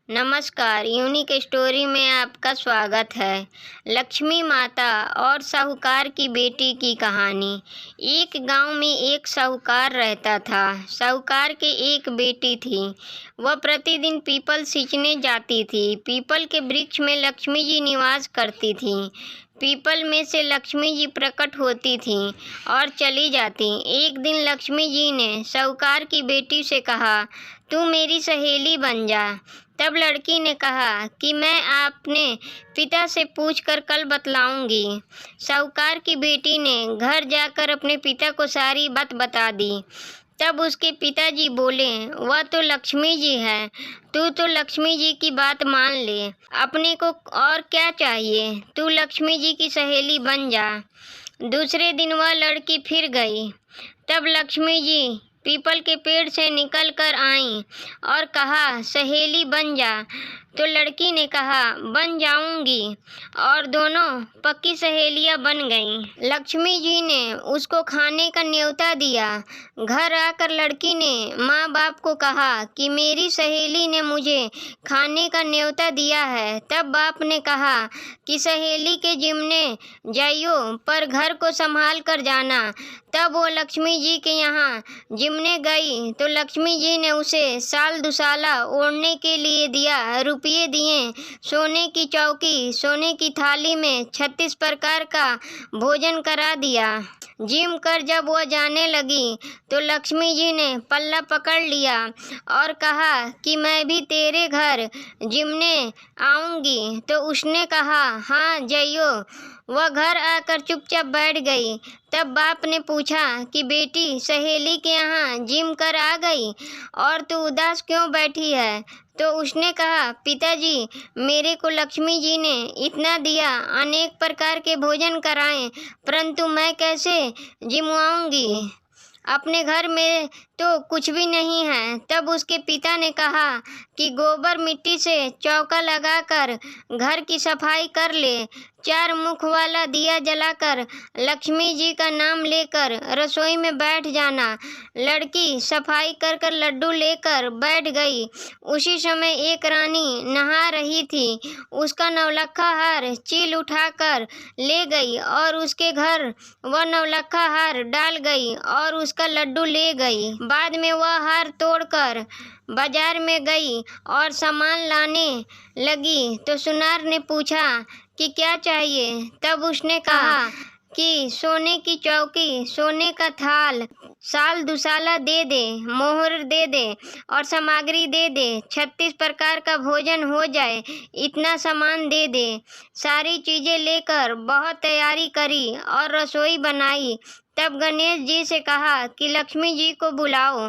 नमस्कार, unique story में आपका स्वागत है। लक्ष्मी माता और साहूकार की बेटी की कहानी। एक गांव में एक साहूकार रहता था। साहूकार के एक बेटी थी। वह प्रतिदिन पीपल सींचने जाती थी। पीपल के वृक्ष में लक्ष्मी जी निवास करती थीं। पीपल में से लक्ष्मी जी प्रकट होती थीं और चली जाती। एक दिन लक्ष्मी जी ने साहूकार की बेटी से कहा, तू मेरी सहेली बन जा। तब लड़की ने कहा कि मैं अपने पिता से पूछकर कल बतलाऊंगी। साहूकार की बेटी ने घर जाकर अपने पिता को सारी बात बता दी। तब उसके पिताजी बोले, वह तो लक्ष्मी जी है, तू तो लक्ष्मी जी की बात मान ले। अपने को और क्या चाहिए, तू लक्ष्मी जी की सहेली बन जा। दूसरे दिन वह लड़की फिर गई। तब लक्ष्मी जी पीपल के पेड़ से निकल कर आईं और कहा, सहेली बन जा। तो लड़की ने कहा, बन जाऊंगी, और दोनों पक्की सहेलियां बन गईं। लक्ष्मी जी ने उसको खाने का न्योता दिया। घर आकर लड़की ने माँ बाप को कहा कि मेरी सहेली ने मुझे खाने का न्योता दिया है। तब बाप ने कहा कि सहेली के जिम्मे जाइयो, पर घर को संभाल कर जाना। तब वो लक्ष्मी जी के यहाँ जिमने गई तो लक्ष्मी जी ने उसे साल दुसाला ओढ़ने के लिए दिया, रुपये दिए, सोने की चौकी, सोने की थाली में 36 प्रकार का भोजन करा दिया। जिम कर जब वह जाने लगी तो लक्ष्मी जी ने पल्ला पकड़ लिया और कहा कि मैं भी तेरे घर जिमने आऊँगी। तो उसने कहा, हाँ जाइयो। वह घर आकर चुपचाप बैठ गई। तब बाप ने पूछा कि बेटी, सहेली के यहाँ जिम कर आ गई और तू उदास क्यों बैठी है? तो उसने कहा, पिताजी, मेरे को लक्ष्मी जी ने इतना दिया, अनेक प्रकार के भोजन कराए, परंतु मैं कैसे जिमवाऊंगी? अपने घर में तो कुछ भी नहीं है। तब उसके पिता ने कहा कि गोबर मिट्टी से चौका लगाकर घर की सफाई कर ले। 4 मुख वाला दिया जलाकर लक्ष्मी जी का नाम लेकर रसोई में बैठ जाना। लड़की सफाई कर कर लड्डू लेकर बैठ गई। उसी समय एक रानी नहा रही थी। उसका नवलखा हार चील उठाकर ले गई और उसके घर वह नवलखा हार डाल गई और उसका लड्डू ले गई। बाद में वह हार तोड़कर बाजार में गई और सामान लाने लगी तो सुनार ने पूछा कि क्या चाहिए? तब उसने कहा कि सोने की चौकी, सोने का थाल, साल दुसाला दे दे, मोहर दे दे और सामग्री दे दे, 36 प्रकार का भोजन हो जाए, इतना सामान दे दे। सारी चीज़ें लेकर बहुत तैयारी करी और रसोई बनाई। तब गणेश जी से कहा कि लक्ष्मी जी को बुलाओ।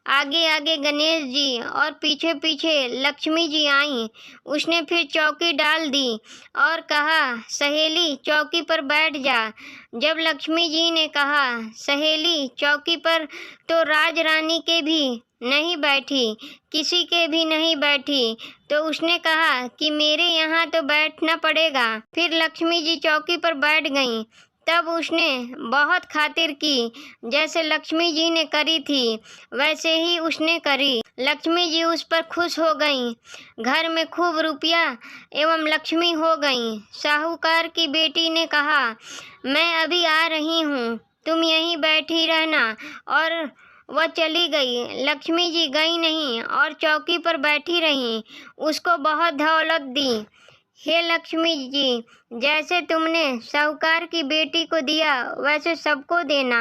आगे आगे गणेश जी और पीछे पीछे लक्ष्मी जी आईं। उसने फिर चौकी डाल दी और कहा, सहेली चौकी पर बैठ जा। जब लक्ष्मी जी ने कहा, सहेली चौकी पर, तो राज रानी के भी नहीं बैठी, किसी के भी नहीं बैठी। तो उसने कहा कि मेरे यहाँ तो बैठना पड़ेगा। फिर लक्ष्मी जी चौकी पर बैठ गईं। तब उसने बहुत खातिर की। जैसे लक्ष्मी जी ने करी थी वैसे ही उसने करी। लक्ष्मी जी उस पर खुश हो गईं। घर में खूब रुपया एवं लक्ष्मी हो गईं। साहूकार की बेटी ने कहा, मैं अभी आ रही हूँ, तुम यहीं बैठी रहना, और वह चली गई। लक्ष्मी जी गई नहीं और चौकी पर बैठी रहीं। उसको बहुत दौलत दी। हे लक्ष्मी जी, जैसे तुमने साहूकार की बेटी को दिया वैसे सबको देना।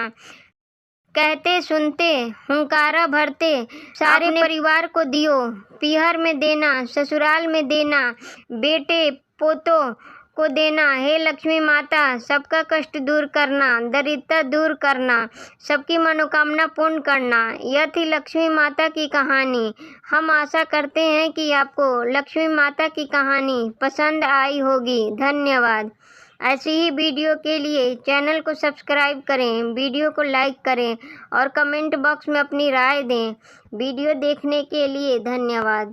कहते सुनते हुंकारा भरते सारे परिवार को दियो। पीहर में देना, ससुराल में देना, बेटे पोतों को देना। हे लक्ष्मी माता, सबका कष्ट दूर करना, दरिद्रता दूर करना, सबकी मनोकामना पूर्ण करना। यह थी लक्ष्मी माता की कहानी। हम आशा करते हैं कि आपको लक्ष्मी माता की कहानी पसंद आई होगी। धन्यवाद। ऐसी ही वीडियो के लिए चैनल को सब्सक्राइब करें, वीडियो को लाइक करें और कमेंट बॉक्स में अपनी राय दें। वीडियो देखने के लिए धन्यवाद।